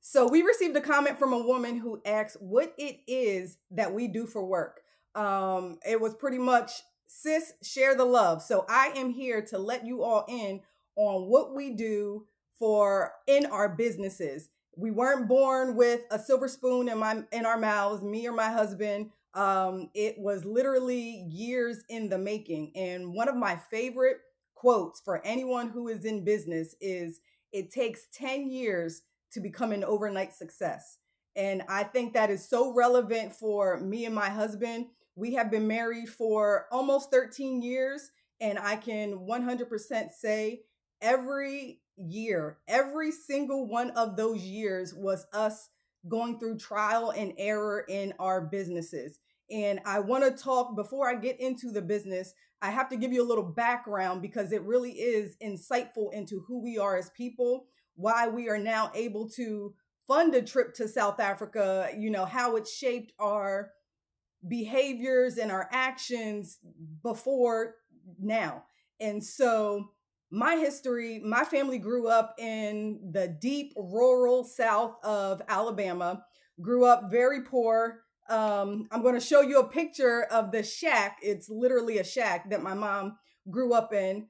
So we received a comment from a woman who asked what it is that we do for work. It was pretty much, sis, share the love. So I am here to let you all in on what we do for in our businesses. We weren't born with a silver spoon in our mouths, me or my husband. It was literally years in the making. And one of my favorite quotes for anyone who is in business is, "It takes 10 years to become an overnight success." And I think that is so relevant for me and my husband. We have been married for almost 13 years, and I can 100% say every year, every single one of those years was us going through trial and error in our businesses. And I want to talk before I get into the business. I have to give you a little background because it really is insightful into who we are as people, why we are now able to fund a trip to South Africa, how it shaped our behaviors and our actions before now. And so, my history, my family grew up in the deep rural south of Alabama, grew up very poor. I'm going to show you a picture of the shack. It's literally a shack that my mom grew up in.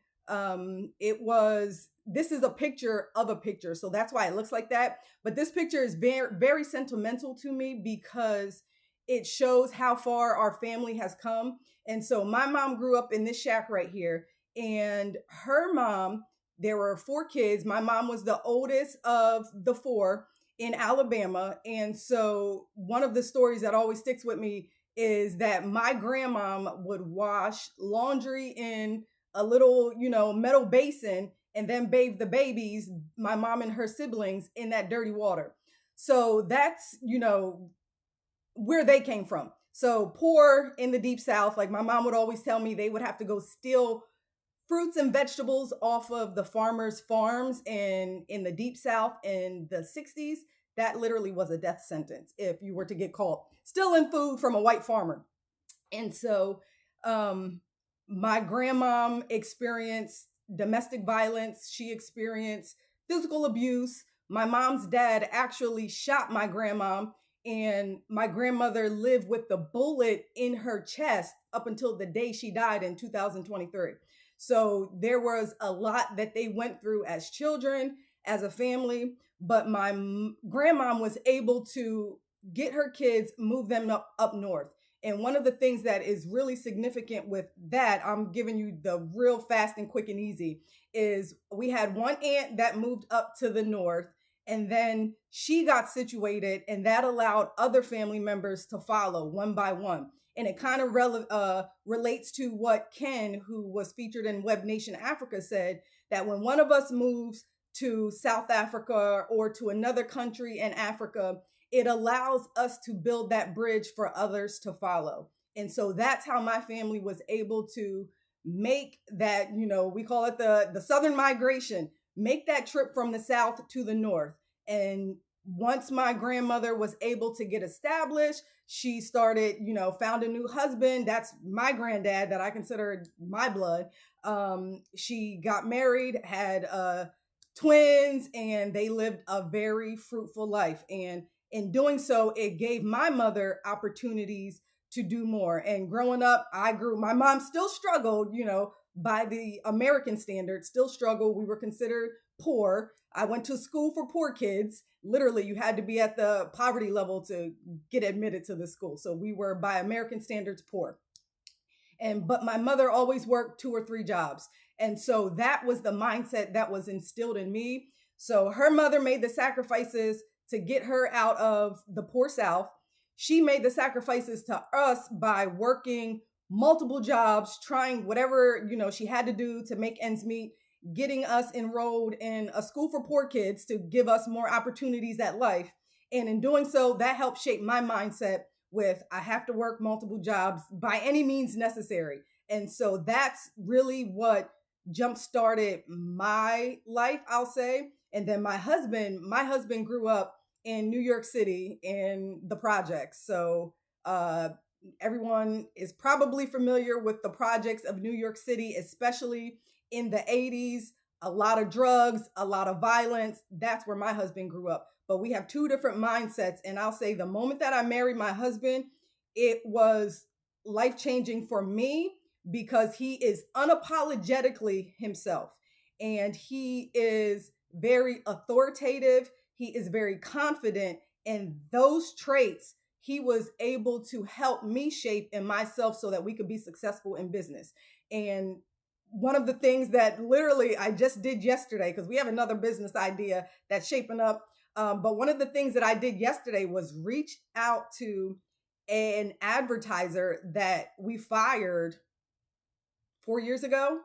This is a picture of a picture. So that's why it looks like that. But this picture is very, very sentimental to me because it shows how far our family has come. And so my mom grew up in this shack right here. And her mom, there were 4 kids. My mom was the oldest of the 4 in Alabama. And so one of the stories that always sticks with me is that my grandmom would wash laundry in a little, metal basin and then bathe the babies, my mom and her siblings, in that dirty water. So that's, where they came from. So poor in the deep south, like my mom would always tell me, they would have to go steal fruits and vegetables off of the farmers' farms in the deep south in the 60s. That literally was a death sentence if you were to get caught stealing food from a white farmer. And so my grandmom experienced domestic violence. She experienced physical abuse. My mom's dad actually shot my grandmom, and my grandmother lived with the bullet in her chest up until the day she died in 2023. So there was a lot that they went through as children, as a family, but my grandmom was able to get her kids, move them up north. And one of the things that is really significant with that, I'm giving you the real fast and quick and easy, is we had one aunt that moved up to the north, and then she got situated, and that allowed other family members to follow one by one. And it kind of relates to what Ken, who was featured in Web Nation Africa, said, that when one of us moves to South Africa or to another country in Africa, it allows us to build that bridge for others to follow. And so that's how my family was able to make that, we call it the Southern migration, make that trip from the South to the North. And once my grandmother was able to get established, she started, found a new husband. That's my granddad that I consider my blood. She got married, had twins, and they lived a very fruitful life. And in doing so, it gave my mother opportunities to do more. And growing up, my mom still struggled, by the American standards, still struggled. We were considered poor. I went to school for poor kids. Literally, you had to be at the poverty level to get admitted to the school. So we were, by American standards, poor. But my mother always worked 2 or 3 jobs. And so that was the mindset that was instilled in me. So her mother made the sacrifices to get her out of the poor South. She made the sacrifices to us by working multiple jobs, trying whatever, she had to do to make ends meet, getting us enrolled in a school for poor kids to give us more opportunities at life. And in doing so, that helped shape my mindset with, I have to work multiple jobs by any means necessary. And so that's really what jump-started my life, I'll say. And then my husband grew up in New York City in the projects. So everyone is probably familiar with the projects of New York City, especially in the 80s. a lot of drugs, a lot of violence. That's where my husband grew up. But we have two different mindsets. And I'll say the moment that I married my husband, it was life changing for me because he is unapologetically himself. And he is very authoritative. He is very confident. And those traits he was able to help me shape in myself so that we could be successful in business. And one of the things that literally I just did yesterday, because we have another business idea that's shaping up. But one of the things that I did yesterday was reach out to an advertiser that we fired 4 years ago.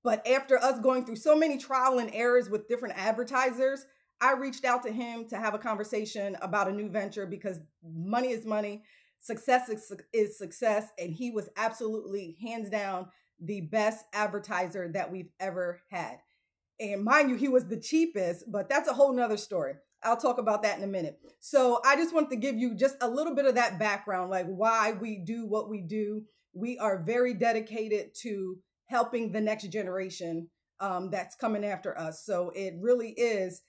But after us going through so many trial and errors with different advertisers, I reached out to him to have a conversation about a new venture because money is money, success is success. And he was absolutely hands down the best advertiser that we've ever had. And mind you, he was the cheapest, but that's a whole nother story. I'll talk about that in a minute. So I just want to give you just a little bit of that background, like why we do what we do. We are very dedicated to helping the next generation that's coming after us. So it really is,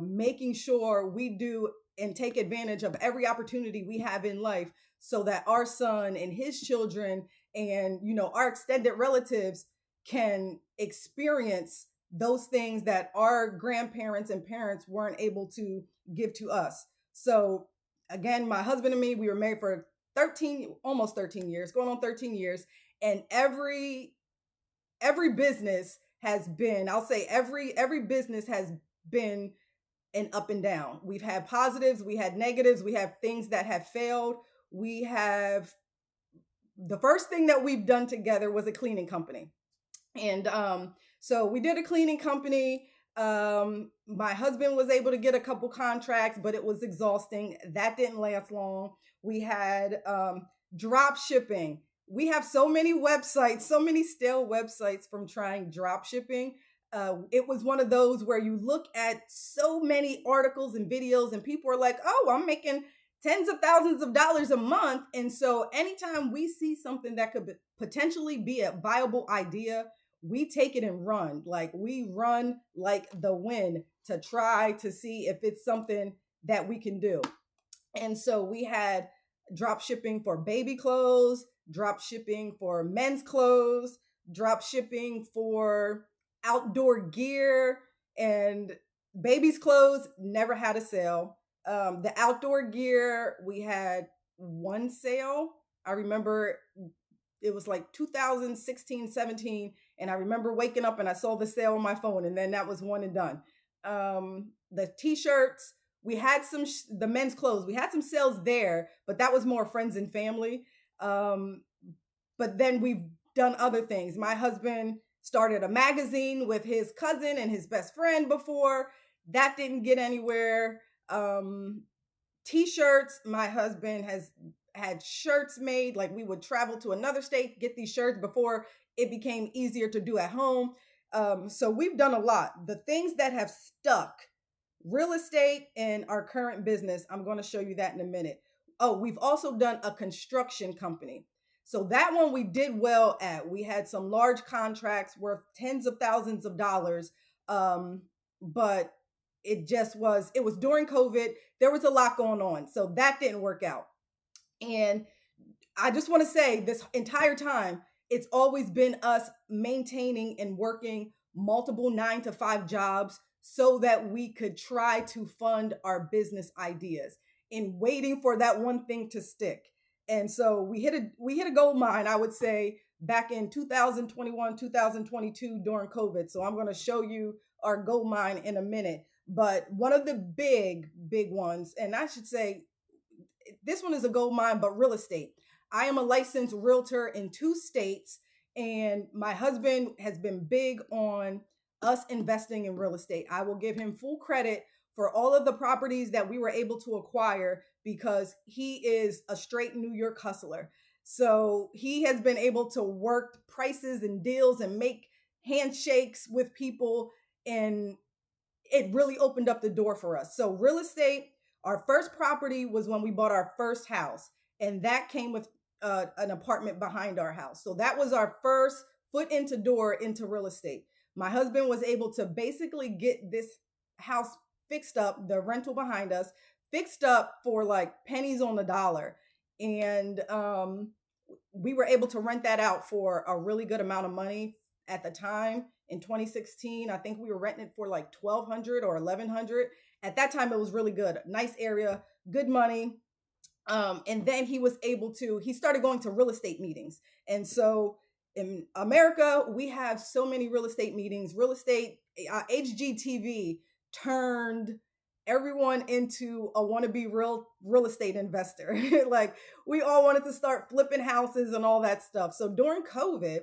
making sure we do and take advantage of every opportunity we have in life so that our son and his children and, our extended relatives can experience those things that our grandparents and parents weren't able to give to us. So again, my husband and me, we were married for almost 13 years, going on 13 years. And every business has been, I'll say every business has been an up and down. We've had positives, we had negatives, we have things that have failed. The first thing that we've done together was a cleaning company. And so we did a cleaning company. My husband was able to get a couple contracts, but it was exhausting. That didn't last long. We had drop shipping. We have so many websites, so many stale websites from trying drop shipping. It was one of those where you look at so many articles and videos and people are like, oh, I'm making tens of thousands of dollars a month. And so anytime we see something that could potentially be a viable idea, we take it and run. Like we run like the wind to try to see if it's something that we can do. And so we had drop shipping for baby clothes, drop shipping for men's clothes, drop shipping for outdoor gear, and baby's clothes never had a sale. The outdoor gear, we had one sale. I remember it was like 2016, 17. And I remember waking up and I saw the sale on my phone, and then that was one and done. The t-shirts, we had the men's clothes, we had some sales there, but that was more friends and family. But then we've done other things. My husband started a magazine with his cousin and his best friend before. That didn't get anywhere. T-shirts, my husband has had shirts made. Like we would travel to another state, get these shirts before it became easier to do at home. So we've done a lot. The things that have stuck, real estate and our current business, I'm going to show you that in a minute. Oh, we've also done a construction company. So that one we did well at. We had some large contracts worth tens of thousands of dollars. But it was during COVID. There was a lot going on. So that didn't work out. And I just want to say this entire time, it's always been us maintaining and working multiple 9-to-5 jobs so that we could try to fund our business ideas and waiting for that one thing to stick. And so we hit a gold mine, I would say, back in 2021, 2022 during COVID. So I'm going to show you our gold mine in a minute. But one of the big ones, and I should say this one is a gold mine, but real estate. I am a licensed realtor in 2 states, and my husband has been big on us investing in real estate. I will give him full credit for all of the properties that we were able to acquire because he is a straight New York hustler. So he has been able to work prices and deals and make handshakes with people, and it really opened up the door for us. So real estate, our first property was when we bought our first house, and that came with an apartment behind our house. So that was our first foot into door into real estate. My husband was able to basically get this house fixed up, the rental behind us, fixed up for like pennies on the dollar. And we were able to rent that out for a really good amount of money at the time in 2016. I think we were renting it for like 1200 or 1100. At that time, it was really good. Nice area, good money. And then he started going to real estate meetings. And so in America, we have so many real estate meetings. Real estate, HGTV turned everyone into a wannabe real estate investor. Like we all wanted to start flipping houses and all that stuff. So during COVID,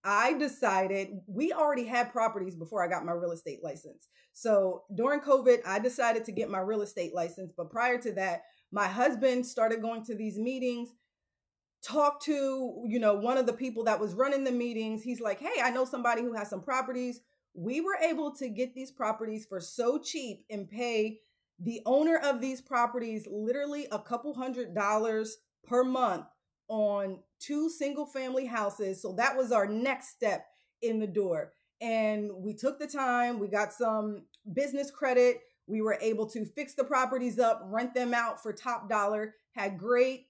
I decided we already had properties before I got my real estate license. So during COVID, I decided to get my real estate license. But prior to that, my husband started going to these meetings, talked to, one of the people that was running the meetings. He's like, hey, I know somebody who has some properties. We were able to get these properties for so cheap and pay the owner of these properties literally a couple $100 per month on 2 single family houses. So that was our next step in the door. And we took the time, we got some business credit. We were able to fix the properties up, rent them out for top dollar, had great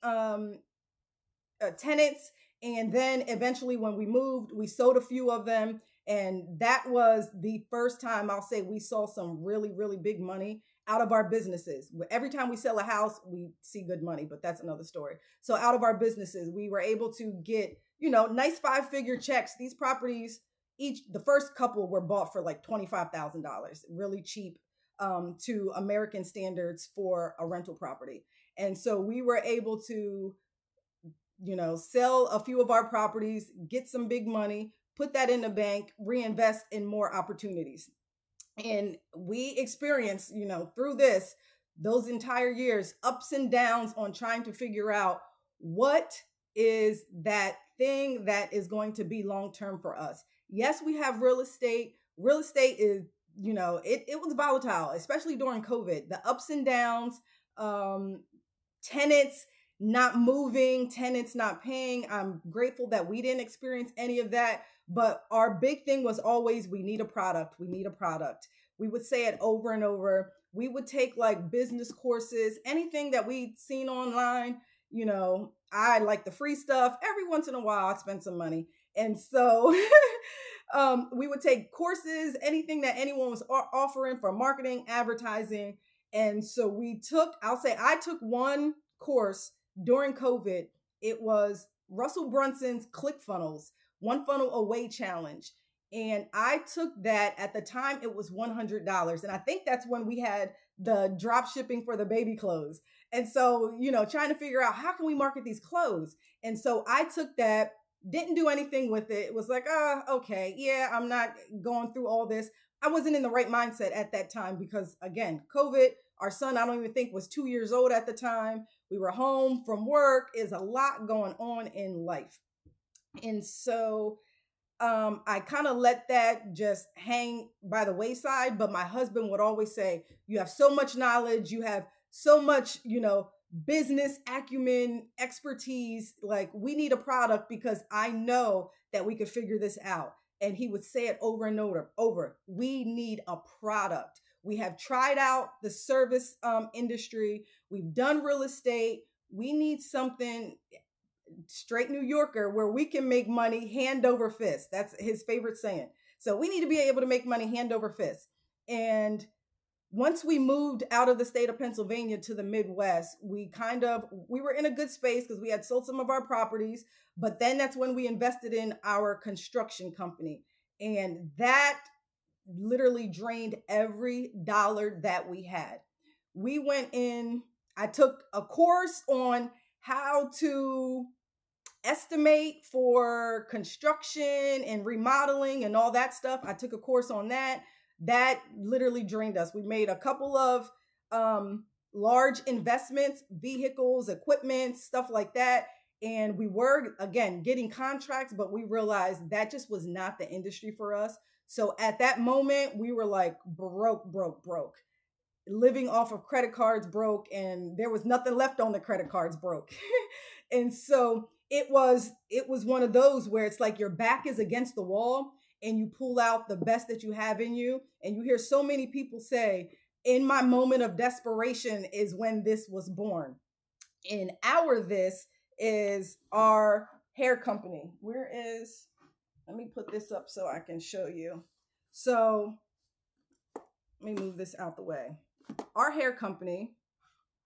tenants. And then eventually when we moved, we sold a few of them. And that was the first time I'll say we saw some really, really big money out of our businesses. Every time we sell a house, we see good money, but that's another story. So out of our businesses, we were able to get, nice 5-figure checks. These properties, the first couple were bought for like $25,000, really cheap to American standards for a rental property. And so we were able to, sell a few of our properties, get some big money, put that in the bank, reinvest in more opportunities. And we experienced, through those entire years, ups and downs on trying to figure out what is that thing that is going to be long-term for us. Yes, we have real estate. Real estate is, it was volatile, especially during COVID. The ups and downs, tenants not moving, tenants not paying. I'm grateful that we didn't experience any of that. But our big thing was always, we need a product. We need a product. We would say it over and over. We would take like business courses, anything that we'd seen online. I like the free stuff. Every once in a while, I spend some money. And so we would take courses, anything that anyone was offering for marketing, advertising. And so I took one course during COVID. It was Russell Brunson's ClickFunnels, One Funnel Away Challenge. And I took that. At the time, it was $100. And I think that's when we had the drop shipping for the baby clothes. And so, trying to figure out how can we market these clothes. And so I took that, didn't do anything with it. It was like, okay, yeah, I'm not going through all this. I wasn't in the right mindset at that time because, again, COVID, our son, I don't even think was 2 years old at the time. We were home from work. Is a lot going on in life. And so I kind of let that just hang by the wayside. But my husband would always say, you have so much knowledge. You have so much, business acumen, expertise. Like, we need a product because I know that we could figure this out. And he would say it over and over. We need a product. We have tried out the service industry. We've done real estate. We need something straight New Yorker where we can make money hand over fist. That's his favorite saying. So we need to be able to make money hand over fist. And once we moved out of the state of Pennsylvania to the Midwest, we were in a good space because we had sold some of our properties. But then that's when we invested in our construction company. And that literally drained every dollar that we had. We went in, I took a course on how to estimate for construction and remodeling and all that stuff. I took a course on that. That literally drained us. We made a couple of large investments, vehicles, equipment, stuff like that. And we were, again, getting contracts, but we realized that just was not the industry for us. So at that moment, we were like broke. Living off of credit cards broke, and there was nothing left on the credit cards broke. And so it was one of those where it's like your back is against the wall and you pull out the best that you have in you. And you hear so many people say, in my moment of desperation is when this was born. And this is our hair company. Let me put this up so I can show you. So let me move this out the way. Our hair company,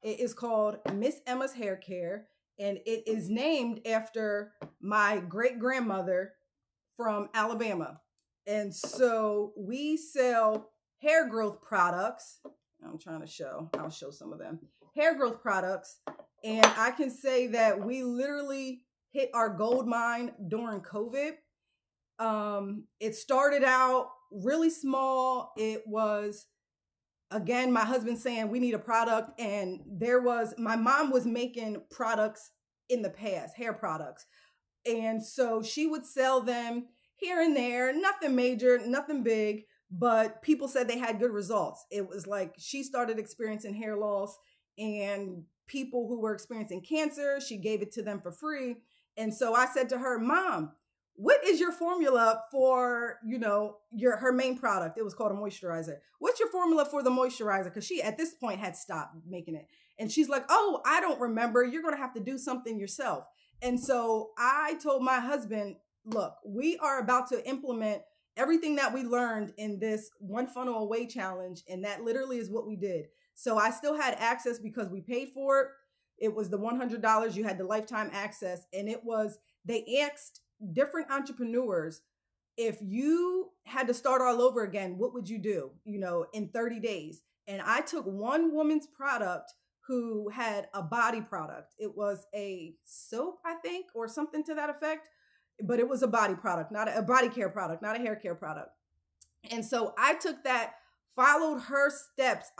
it is called Miss Emma's Hair Care, and it is named after my great grandmother from Alabama. And so we sell hair growth products. I'll show some of them. Hair growth products. And I can say that we literally hit our gold mine during COVID. It started out really small. It was, again, my husband saying we need a product. And my mom was making products in the past, hair products. And so she would sell them here and there, nothing major, nothing big, but people said they had good results. It was like she started experiencing hair loss, and people who were experiencing cancer, she gave it to them for free. And so I said to her, Mom, what is your formula for, her main product? It was called a moisturizer. What's your formula for the moisturizer? Because she, at this point, had stopped making it. And she's like, oh, I don't remember. You're going to have to do something yourself. And so I told my husband, look, we are about to implement everything that we learned in this One Funnel Away challenge. And that literally is what we did. So I still had access because we paid for it. It was the $100. You had the lifetime access. And they asked different entrepreneurs, if you had to start all over again, what would you do, in 30 days? And I took one woman's product who had a body product. It was a soap, I think, or something to that effect, but it was a body product, not a body care product, not a hair care product. And so I took that, followed her steps,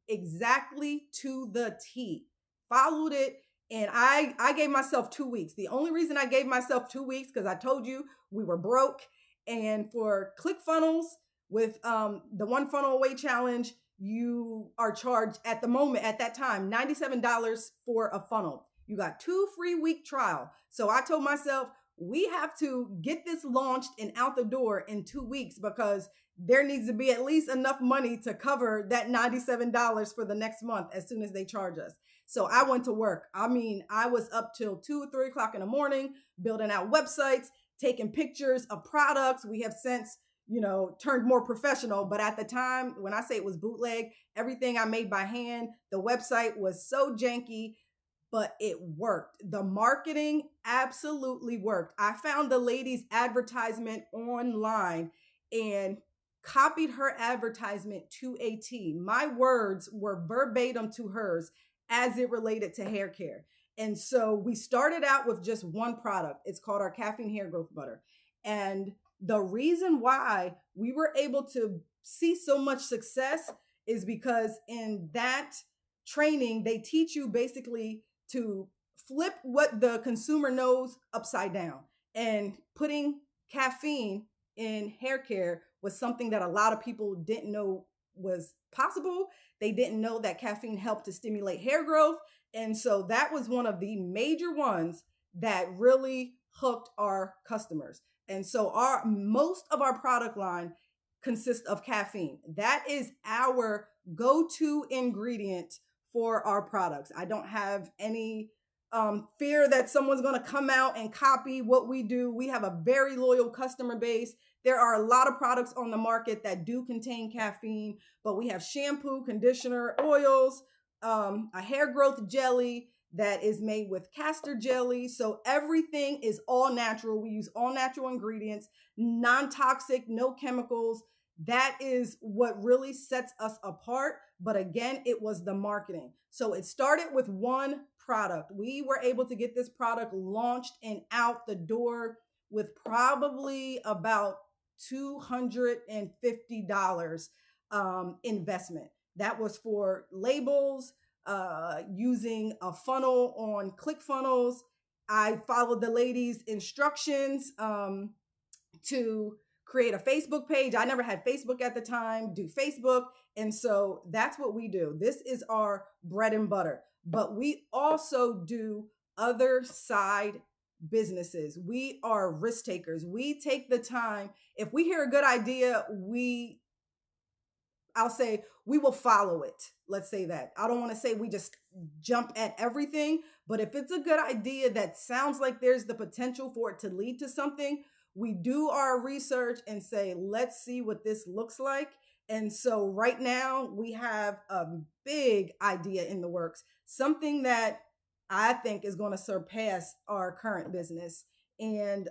exactly to the T, followed it. And I gave myself 2 weeks. The only reason I gave myself 2 weeks, because I told you we were broke. And for ClickFunnels with the One Funnel Away challenge, you are charged at that time, $97 for a funnel. You got 2 free week trial. So I told myself, we have to get this launched and out the door in 2 weeks, because there needs to be at least enough money to cover that $97 for the next month as soon as they charge us. So I went to work. I was up till 2 or 3 o'clock in the morning, building out websites, taking pictures of products. We have since, turned more professional. But at the time, when I say it was bootleg, everything I made by hand, the website was so janky, but it worked. The marketing absolutely worked. I found the lady's advertisement online and copied her advertisement to a T. My words were verbatim to hers as it related to hair care. And so we started out with just one product. It's called our caffeine hair growth butter. And the reason why we were able to see so much success is because in that training, they teach you basically to flip what the consumer knows upside down. And putting caffeine in hair care was something that a lot of people didn't know was possible. They didn't know that caffeine helped to stimulate hair growth. And so that was one of the major ones that really hooked our customers. And so most of our product line consists of caffeine. That is our go-to ingredient for our products. I don't have any fear that someone's going to come out and copy what we do. We have a very loyal customer base. There are a lot of products on the market that do contain caffeine, but we have shampoo, conditioner, oils, a hair growth jelly that is made with castor jelly. So everything is all natural. We use all natural ingredients, non-toxic, no chemicals. That is what really sets us apart. But again, it was the marketing. So it started with one product. We were able to get this product launched and out the door with probably about $250 investment. That was for labels, using a funnel on ClickFunnels. I followed the lady's instructions to create a Facebook page. I never had Facebook at the time, do Facebook. And so that's what we do. This is our bread and butter. But we also do other side businesses. We are risk takers. We take the time. If we hear a good idea, I'll say we will follow it. Let's say that. I don't want to say we just jump at everything, but if it's a good idea that sounds like there's the potential for it to lead to something, we do our research and say, let's see what this looks like. And so right now we have a big idea in the works, something that I think is going to surpass our current business. And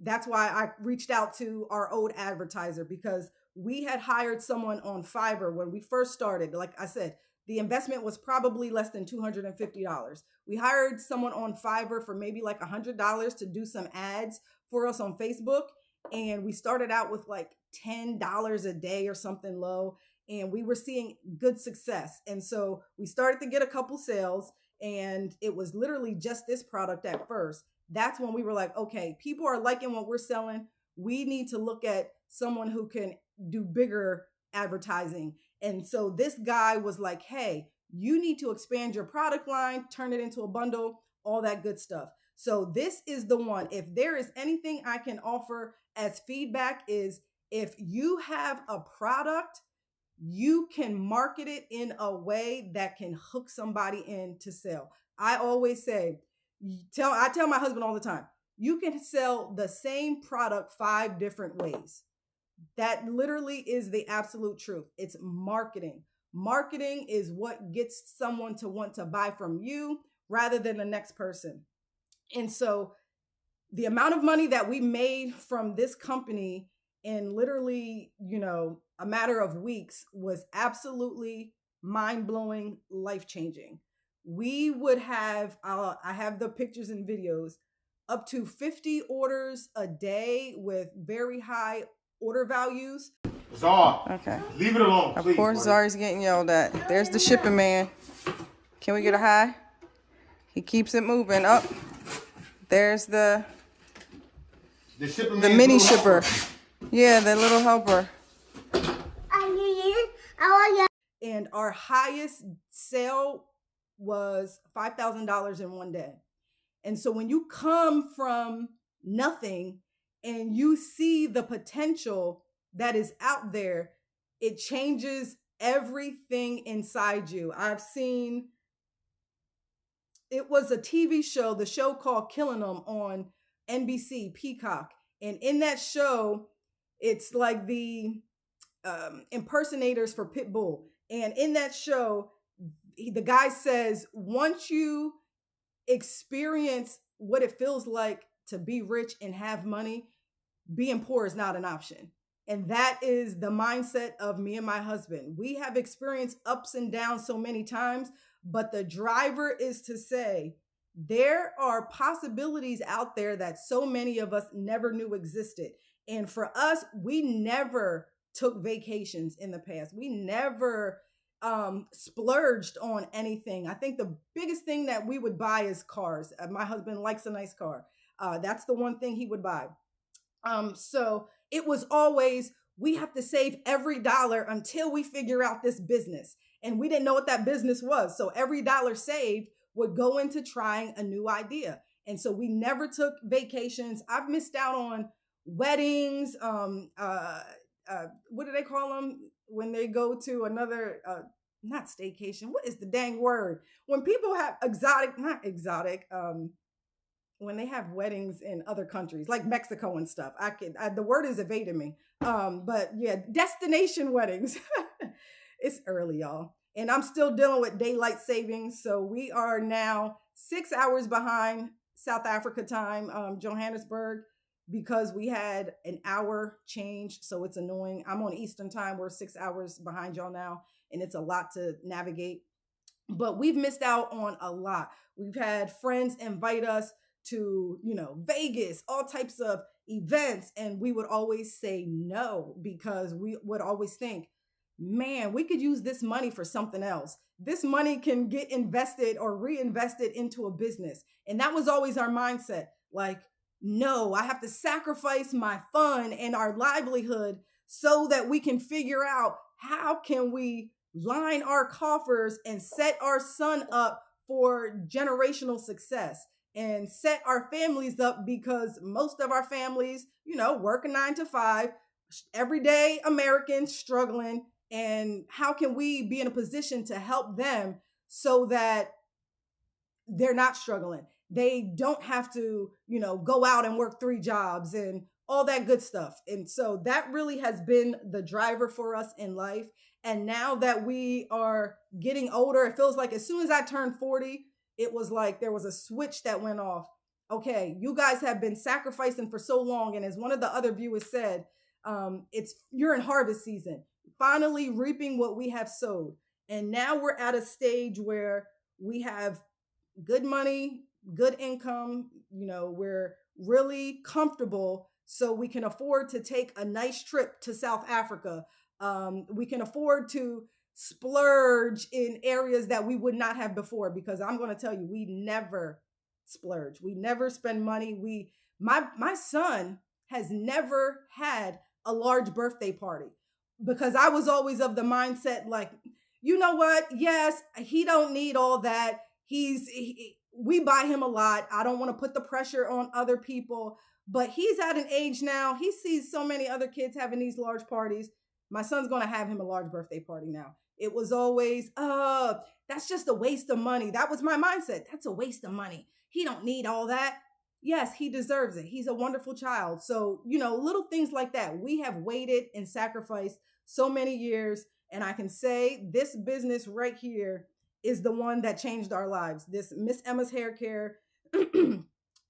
that's why I reached out to our old advertiser, because we had hired someone on Fiverr when we first started. Like I said, the investment was probably less than $250. We hired someone on Fiverr for maybe like $100 to do some ads for us on Facebook. And we started out with like $10 a day or something low. And we were seeing good success. And so we started to get a couple sales, and it was literally just this product at first. That's when we were like, okay, people are liking what we're selling. We need to look at someone who can do bigger advertising. And so this guy was like, hey, you need to expand your product line, turn it into a bundle, all that good stuff. So this is the one. If there is anything I can offer as feedback, is if you have a product, you can market it in a way that can hook somebody in to sell. I always say, I tell my husband all the time, you can sell the same product 5 different ways. That literally is the absolute truth. It's marketing. Marketing is what gets someone to want to buy from you rather than the next person. And so the amount of money that we made from this company in literally, a matter of weeks was absolutely mind-blowing, life-changing. We would have, I have the pictures and videos, up to 50 orders a day with very high order values. Czar, okay. Leave it alone, please. Of course, Zari's getting yelled at. There's the shipping man. Can we get a high? He keeps it moving up. There's the mini shipper. Yeah, the little helper. And our highest sale was $5,000 in one day. And so when you come from nothing and you see the potential that is out there, it changes everything inside you. It was a TV show, the show called Killing 'Em on NBC, Peacock. And in that show, it's like the impersonators for Pitbull. And in that show, the guy says, once you experience what it feels like to be rich and have money, being poor is not an option. And that is the mindset of me and my husband. We have experienced ups and downs so many times, but the driver is to say, there are possibilities out there that so many of us never knew existed. And for us, we never took vacations in the past. We never splurged on anything. I think the biggest thing that we would buy is cars. My husband likes a nice car. That's the one thing he would buy. So it was always, we have to save every dollar until we figure out this business. And we didn't know what that business was. So every dollar saved would go into trying a new idea. And so we never took vacations. I've missed out on weddings. What do they call them when they go to another, not staycation. What is the dang word? When people have when they have weddings in other countries, like Mexico and stuff. The word is evading me. But yeah, destination weddings. It's early, y'all. And I'm still dealing with daylight savings. So we are now 6 hours behind South Africa time, Johannesburg, because we had an hour change. So it's annoying. I'm on Eastern time. We're 6 hours behind y'all now. And it's a lot to navigate. But we've missed out on a lot. We've had friends invite us to, Vegas, all types of events. And we would always say no, because we would always think, man, we could use this money for something else. This money can get invested or reinvested into a business. And that was always our mindset. Like, no, I have to sacrifice my fun and our livelihood so that we can figure out how can we line our coffers and set our son up for generational success. and set our families up, because most of our families, work a 9 to 5, everyday Americans struggling. And how can we be in a position to help them so that they're not struggling? They don't have to, go out and work 3 jobs and all that good stuff. And so that really has been the driver for us in life. And now that we are getting older, it feels like as soon as I turned 40, it was like there was a switch that went off. Okay, you guys have been sacrificing for so long. And as one of the other viewers said, you're in harvest season, finally reaping what we have sowed. And now we're at a stage where we have good money, good income, we're really comfortable, so we can afford to take a nice trip to South Africa. We can afford to splurge in areas that we would not have before, because I'm going to tell you, we never splurge. We never spend money. My son has never had a large birthday party, because I was always of the mindset, like, you know what? Yes, he don't need all that. We buy him a lot. I don't want to put the pressure on other people, but he's at an age now. He sees so many other kids having these large parties. My son's going to have him a large birthday party now. It was always, that's just a waste of money. That was my mindset. That's a waste of money. He don't need all that. Yes, he deserves it. He's a wonderful child. So, little things like that. We have waited and sacrificed so many years. And I can say this business right here is the one that changed our lives. This Miss Emma's Hair Care,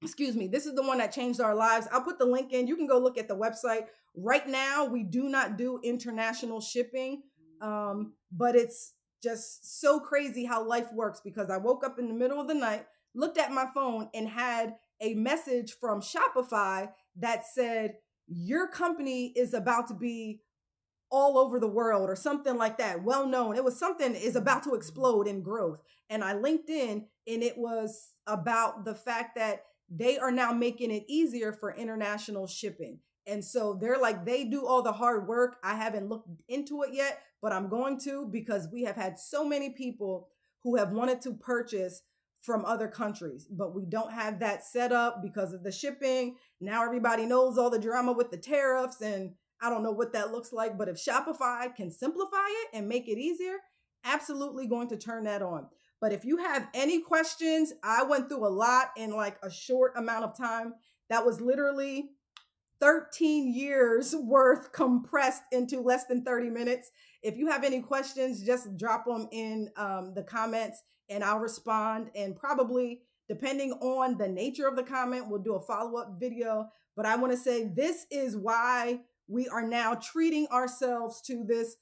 excuse me, this is the one that changed our lives. I'll put the link in. You can go look at the website. Right now, we do not do international shipping, but it's just so crazy how life works, because I woke up in the middle of the night, looked at my phone, and had a message from Shopify that said, your company is about to be all over the world, or something like that. Well known. It was something is about to explode in growth. And I linked in, and it was about the fact that they are now making it easier for international shipping. And so they're like, they do all the hard work. I haven't looked into it yet, but I'm going to, because we have had so many people who have wanted to purchase from other countries, but we don't have that set up because of the shipping. Now everybody knows all the drama with the tariffs, and I don't know what that looks like, but if Shopify can simplify it and make it easier, absolutely going to turn that on. But if you have any questions, I went through a lot in like a short amount of time. That was literally 13 years worth compressed into less than 30 minutes. If you have any questions, just drop them in the comments and I'll respond. And probably, depending on the nature of the comment, we'll do a follow-up video. But I want to say this is why we are now treating ourselves to this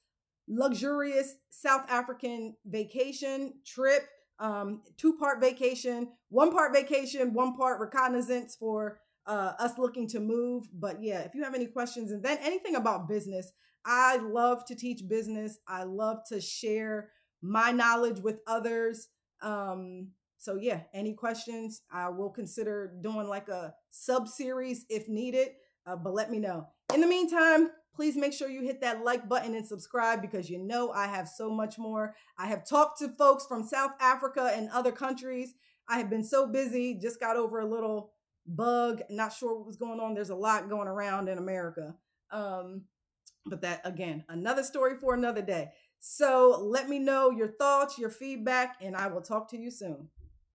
luxurious South African vacation trip, 2-part vacation, 1 part vacation, 1 part reconnaissance for us looking to move. But yeah, if you have any questions, and then anything about business, I love to teach business. I love to share my knowledge with others. So yeah, any questions, I will consider doing like a sub-series if needed, but let me know. In the meantime, please make sure you hit that like button and subscribe, because I have so much more. I have talked to folks from South Africa and other countries. I have been so busy, just got over a little bug, not sure what was going on. There's a lot going around in America. But that, again, another story for another day. So let me know your thoughts, your feedback, and I will talk to you soon.